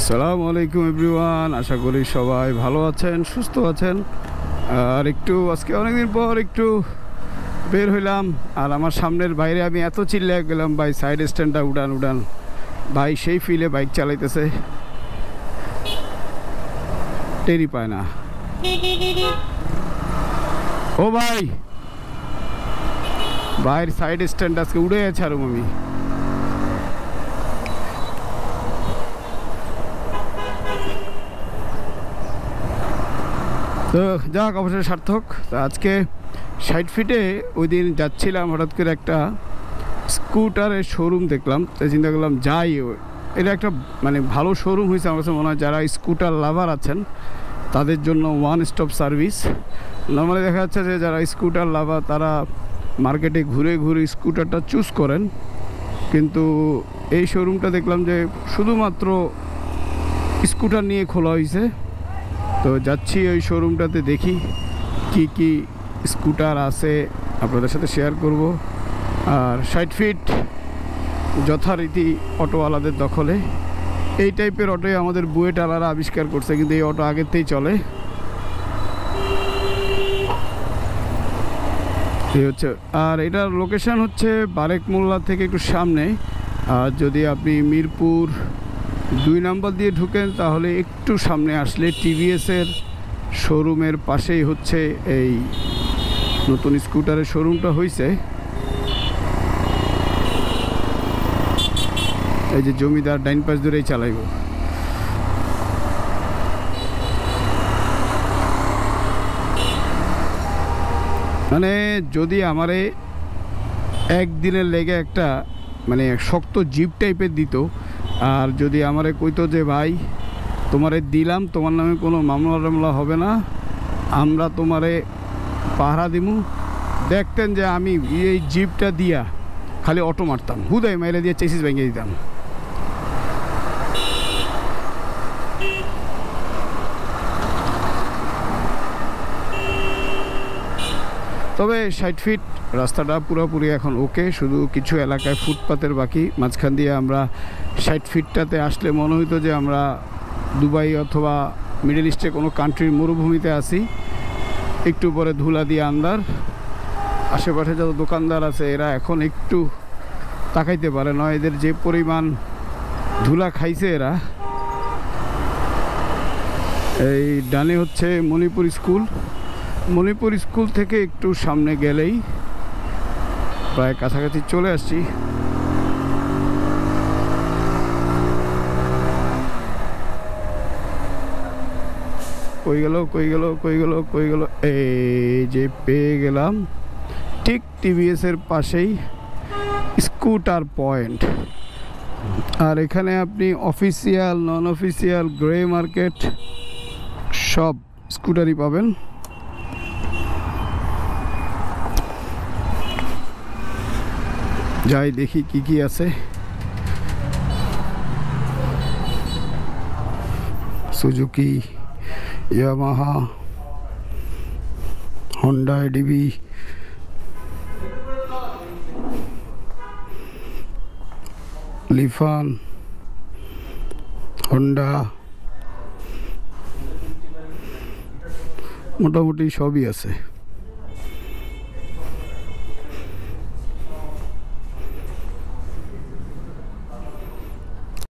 আসসালামু আলাইকুম এভরিওয়ান, আশা করি সবাই ভালো আছেন, সুস্থ আছেন। আর একটু আজকে অনেকদিন পর একটু বের হইলাম। আর আমার সামনের বাইরে আমি এত চিল্লায় গেলাম, ভাই সাইড স্ট্যান্ডটা উড়ান উড়ান। ভাই সেই ফিলে বাইক চালাইতেছে, টেরি পায় না। ও ভাই, ভাইয়ের সাইড স্ট্যান্ড আজকে উড়ে গেছে। আর আমি তো যাক, অবশ্যই সার্থক। তো আজকে 60 ফিটে ওই দিন যাচ্ছিলাম, হঠাৎ করে একটা স্কুটারের শোরুম দেখলাম। তাই চিন্তা করলাম যাই, এটা একটা মানে ভালো শোরুম হয়েছে আমার কাছে মনে হয়। যারা স্কুটার লাভার আছেন তাদের জন্য ওয়ান স্টপ সার্ভিস। নর্মালি দেখা যাচ্ছে যে যারা স্কুটার লাভার তারা মার্কেটে ঘুরে ঘুরে স্কুটারটা চুজ করেন, কিন্তু এই শোরুমটা দেখলাম যে শুধুমাত্র স্কুটার নিয়ে খোলা হয়েছে। তো যাচ্ছি ওই শোরুমটাতে, দেখি কি কি স্কুটার আছে আপনাদের সাথে শেয়ার করব। আর 60 ফিট যথারীতি অটোওয়ালাদের দখলে। এই টাইপের অটোই আমাদের বুয়েটালারা আবিষ্কার করছে, কিন্তু এই অটো আগেতেই চলে। এই হচ্ছে, আর এটার লোকেশন হচ্ছে বারেক মোল্লা থেকে একটু সামনে। আর যদি আপনি মিরপুর 2 নম্বর দিয়ে ঢুকেন তাহলে একটু সামনে আসলে টিভিএসের শোরুমের পাশেই হচ্ছে এই নতুন স্কুটারের শোরুমটা হয়েছে। এই যে জমিদার ডাইন পাশ ধরেই চালাইব। মানে যদি আমারে একদিনের লেগে একটা মানে শক্ত জিপ টাইপের দিত, আর যদি আমারে কইতো যে ভাই তোমারে দিলাম, তোমার নামে কোনো মামলা টামলা হবে না, আমরা তোমারে পাহারা দিমু, দেখতেন যে আমি এই জিপটা দিয়া খালি অটো মারতাম, হুদাই মেরে দিয়ে চেসিস ভেঙে দিতাম। তবে 60 ফিট রাস্তাটা পুরোপুরি এখন ওকে, শুধু কিছু এলাকায় ফুটপাতের বাকি। মাঝখান দিয়ে আমরা 60 ফিটটাতে আসলে মনে হইতো যে আমরা দুবাই অথবা মিডল ইস্টে কোনো কান্ট্রির মরুভূমিতে আছি। একটু পরে ধুলা দিয়ে আন্দার। আশেপাশে যত দোকানদার আছে এরা এখন একটু তাকাইতে পারে না, এদের যে পরিমাণ ধুলা খাইছে এরা। এই ডানে হচ্ছে মণিপুর স্কুল। মণিপুর স্কুল থেকে একটু সামনে গেলেই প্রায় কাছাকাছি চলে আসছি। কই গেল কই গেল কই গেল কই গেল, এই যে পেয়ে গেলাম, ঠিক টিভিএসের পাশেই স্কুটার পয়েন্ট। আর এখানে আপনি অফিসিয়াল, নন অফিসিয়াল, গ্রে মার্কেট সব স্কুটারই পাবেন। যাই দেখি কি কি আছে। Suzuki, Yamaha, Honda ADB, লিফান, Honda, মোটামুটি সবই আছে।